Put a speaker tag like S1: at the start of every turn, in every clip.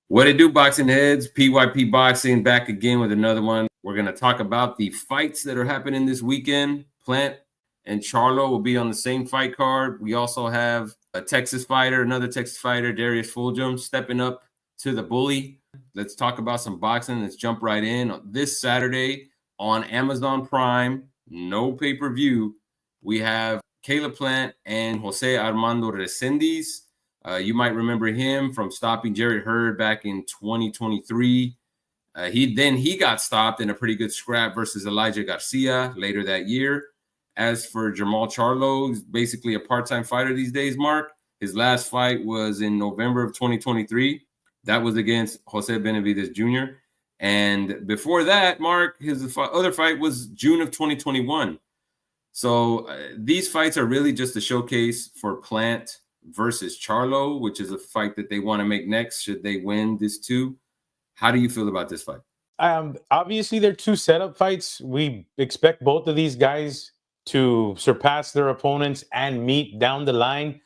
S1: What it do, boxing heads? PYP Boxing back again with another one. We're going to talk about the fights that are happening this weekend. Plant and Charlo will be on the same fight card. We also have a Texas fighter, another Texas fighter, Darius Fulghum, stepping up to the bully. Let's talk about some boxing. Let's jump right in. This Saturday on Amazon Prime, no pay-per-view, we have Caleb Plant and Jose Armando Resendiz. You might remember him from stopping Jarrett Hurd back in 2023. He got stopped in a pretty good scrap versus Elijah Garcia later that year. As for Jamal Charlo, he's basically a part-time fighter these days, Mark. His last fight was in November of 2023. That was against Jose Benavidez Jr. And before that, Mark, his other fight was June of 2021. So these fights are really just a showcase for Plant versus Charlo, which is a fight that they want to make next should they win this too. How do you feel about this fight?
S2: Obviously, they're two setup fights. We expect both of these guys to surpass their opponents and meet down the line.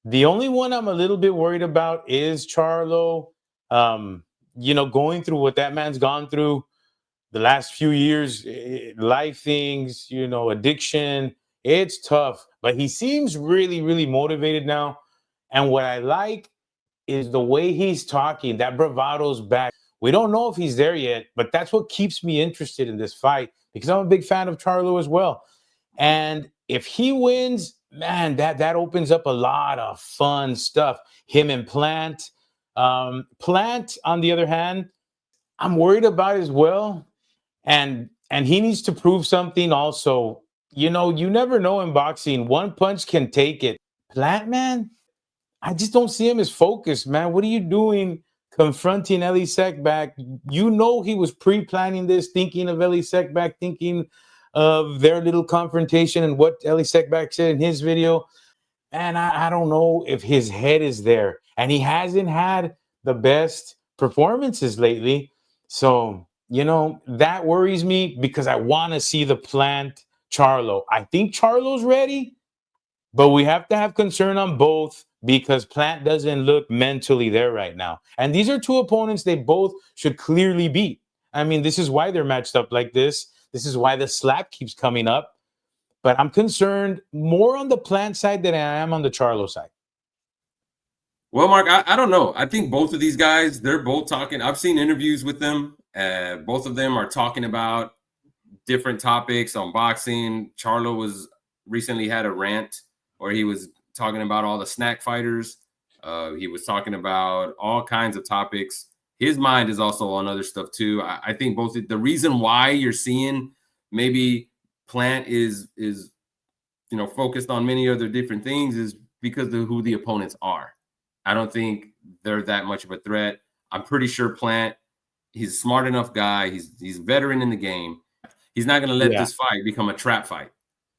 S2: The only one I'm a little bit worried about is Charlo. Going through what that man's gone through the last few years, life things, addiction, it's tough. But he seems really, really motivated now. And what I like is the way he's talking. That bravado's back. We don't know if he's there yet, but that's what keeps me interested in this fight because I'm a big fan of Charlo as well. And if he wins, man, that opens up a lot of fun stuff. Him and Plant. Plant, on the other hand, I'm worried about as well. And he needs to prove something also. You never know in boxing. One punch can take it. Plant, man, I just don't see him as focused, man. What are you doing confronting Elie Seckbach? He was pre-planning this, thinking of Elie Seckbach, thinking of their little confrontation and what Elie Seckbach said in his video. And I don't know if his head is there. And he hasn't had the best performances lately. So, that worries me because I want to see the Plant Charlo. I think Charlo's ready, but we have to have concern on both because Plant doesn't look mentally there right now. And these are two opponents they both should clearly beat. I mean, this is why they're matched up like this. This is why the slap keeps coming up. But I'm concerned more on the Plant side than I am on the Charlo side.
S1: Well, Mark, I don't know. I think both of these guys, they're both talking. I've seen interviews with them. Both of them are talking about different topics on boxing. Charlo recently had a rant where he was talking about all the snack fighters. He was talking about all kinds of topics. His mind is also on other stuff too. I think both the reason why you're seeing maybe Plant is focused on many other different things is because of who the opponents are. I don't think they're that much of a threat. I'm pretty sure Plant, he's a smart enough guy. He's a veteran in the game. He's not going to let this fight become a trap fight.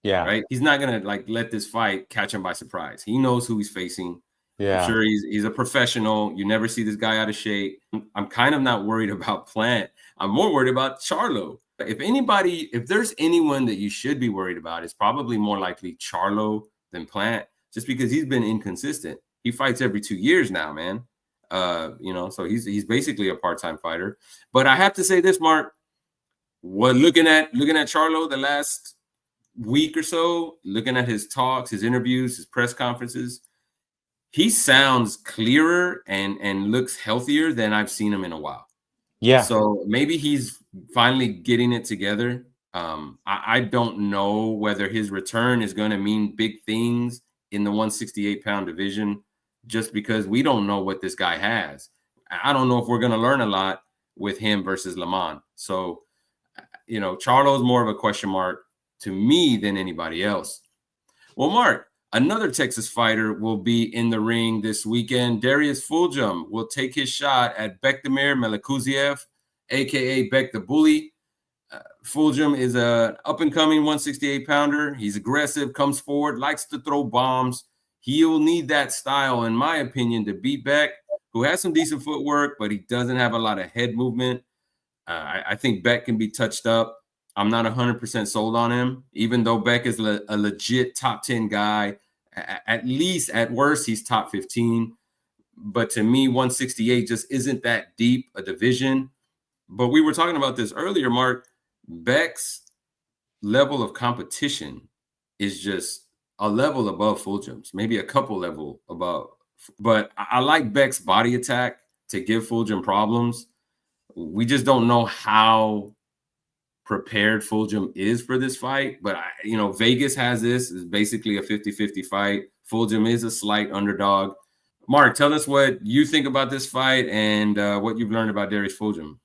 S2: Yeah.
S1: Right. He's not going to let this fight catch him by surprise. He knows who he's facing.
S2: Yeah.
S1: I'm sure he's a professional. You never see this guy out of shape. I'm kind of not worried about Plant. I'm more worried about Charlo. If there's anyone that you should be worried about, it's probably more likely Charlo than Plant, just because he's been inconsistent. He fights every 2 years now, man. So he's basically a part-time fighter. But I have to say this, Mark. Looking at Charlo the last week or so, looking at his talks, his interviews, his press conferences, he sounds clearer and looks healthier than I've seen him in a while.
S2: Yeah.
S1: So maybe he's finally getting it together. I don't know whether his return is going to mean big things in the 168-pound division, just because we don't know what this guy has. I don't know if we're going to learn a lot with him versus Lamont. So, Charlo's more of a question mark to me than anybody else. Well, Mark, another Texas fighter will be in the ring this weekend. Darius Fulghum will take his shot at Bekdamir Melikuziev, a.k.a. Beck the Bully. Fulghum is an up-and-coming 168-pounder. He's aggressive, comes forward, likes to throw bombs. He'll need that style, in my opinion, to beat Beck, who has some decent footwork, but he doesn't have a lot of head movement. I think Beck can be touched up. I'm not 100% sold on him, even though Beck is a legit top 10 guy. At least, at worst, he's top 15. But to me, 168 just isn't that deep a division. But we were talking about this earlier, Mark. Beck's level of competition is just a level above Fulgham's, maybe a couple level above. But I like Beck's body attack to give Fulghum problems. We just don't know how prepared Fulghum is for this fight. But, Vegas has this is basically a 50-50 fight. Fulghum is a slight underdog. Mark, tell us what you think about this fight and what you've learned about Darius Fulghum.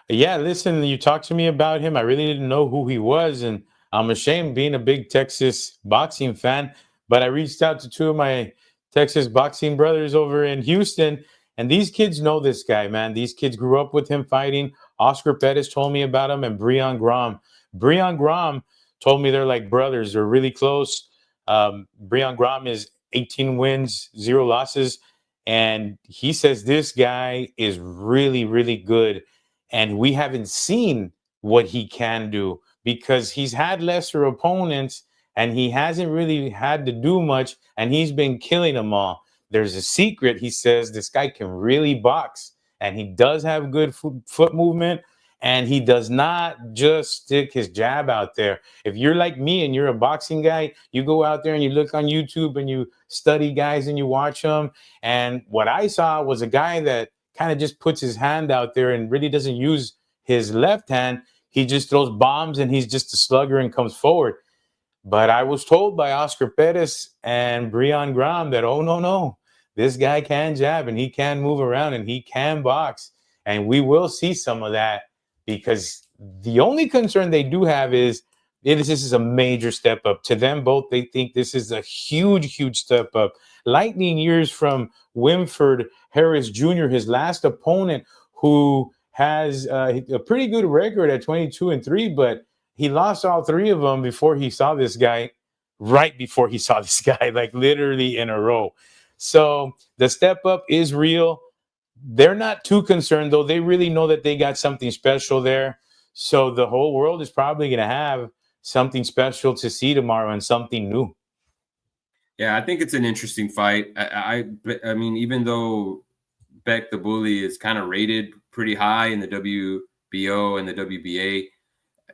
S2: Yeah, listen, you talked to me about him. I really didn't know who he was, and I'm ashamed being a big Texas boxing fan. But I reached out to two of my Texas boxing brothers over in Houston, and these kids know this guy, man. These kids grew up with him fighting. Oscar Pettis told me about him, and Breon Grom. Breon Grom told me they're like brothers. They're really close. Breon Grom is 18 wins, 0 losses, and he says this guy is really, really good. And we haven't seen what he can do because he's had lesser opponents and he hasn't really had to do much, and he's been killing them all. There's a secret. He says this guy can really box, and he does have good foot movement, and he does not just stick his jab out there. If you're like me and you're a boxing guy, you go out there and you look on YouTube and you study guys and you watch them. And what I saw was a guy that kind of just puts his hand out there and really doesn't use his left hand. He just throws bombs and he's just a slugger and comes forward. But I was told by Oscar Pettis and Breon Grom that, oh, no, this guy can jab and he can move around and he can box. And we will see some of that, because the only concern they do have is this is a major step up. To them both, they think this is a huge, huge step up. Lightning years from Winford Harris Jr., his last opponent, who has a pretty good record at 22-3, but he lost all 3 of them before he saw this guy, right before he saw this guy, like literally in a row. So the step up is real. They're not too concerned, though. They really know that they got something special there. So the whole world is probably going to have something special to see tomorrow and something new.
S1: Yeah, I think it's an interesting fight. I mean, even though Beck the Bully is kind of rated pretty high in the WBO and the WBA,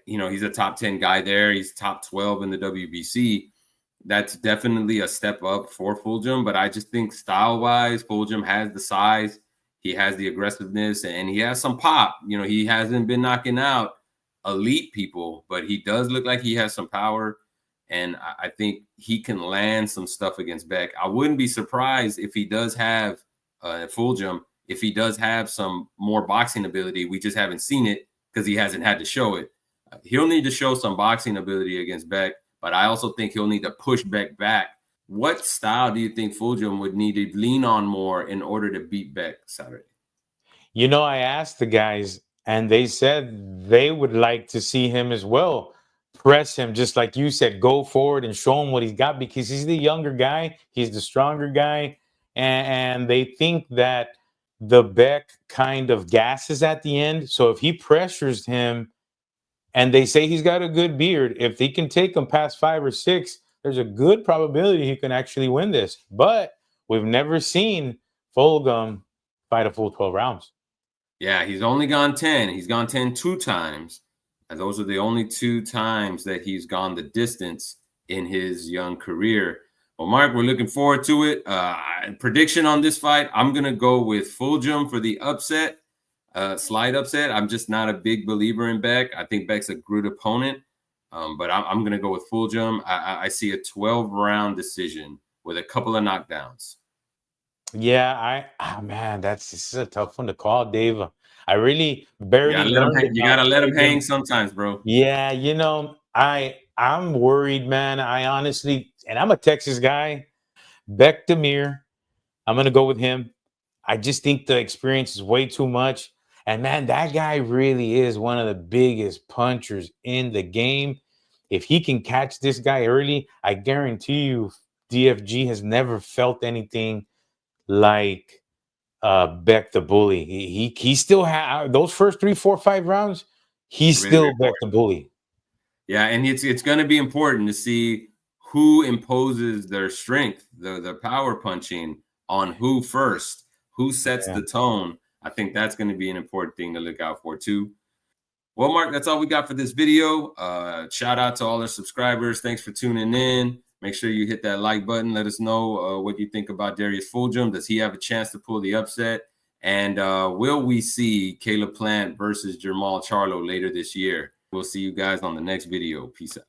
S1: he's a top 10 guy there. He's top 12 in the WBC. That's definitely a step up for Fulghum. But I just think style-wise, Fulghum has the size. He has the aggressiveness, and he has some pop. He hasn't been knocking out elite people, but he does look like he has some power. And I think he can land some stuff against Beck. I wouldn't be surprised if he does have Fulghum, if he does have some more boxing ability. We just haven't seen it because he hasn't had to show it. He'll need to show some boxing ability against Beck, but I also think he'll need to push Beck back. What style do you think Fulghum would need to lean on more in order to beat Beck Saturday?
S2: I asked the guys, and they said they would like to see him as well. Press him, just like you said, go forward and show him what he's got, because he's the younger guy, he's the stronger guy, and they think that the Beck kind of gasses at the end. So if he pressures him, and they say he's got a good beard, if he can take him past 5 or 6, there's a good probability he can actually win this. But we've never seen Fulghum fight a full 12 rounds.
S1: Yeah, he's only gone 10. He's gone 10 2 times. And those are the only 2 times that he's gone the distance in his young career. Well, Mark, we're looking forward to it. Prediction on this fight, I'm going to go with Fulghum for the upset, slight upset. I'm just not a big believer in Beck. I think Beck's a good opponent, but I'm going to go with Fulghum. I see a 12-round decision with a couple of knockdowns.
S2: Yeah, man, this is a tough one to call, Dave. I really barely learned.
S1: You gotta let him hang sometimes, bro.
S2: Yeah, I'm worried, man. I honestly, and I'm a Texas guy. Beck Demir, I'm gonna go with him. I just think the experience is way too much. And man, that guy really is one of the biggest punchers in the game. If he can catch this guy early, I guarantee you DFG has never felt anything like Beck the Bully. He still has those first 3, 4, 5 rounds. He's really still Beck the Bully.
S1: Yeah, and it's going to be important to see who imposes their strength, the power punching on who first, who sets the tone. I think that's going to be an important thing to look out for too. Well, Mark, that's all we got for this video. Shout out to all our subscribers. Thanks for tuning in. Make sure you hit that like button. Let us know what you think about Darius Fulghum. Does he have a chance to pull the upset? And will we see Caleb Plant versus Jermall Charlo later this year? We'll see you guys on the next video. Peace out.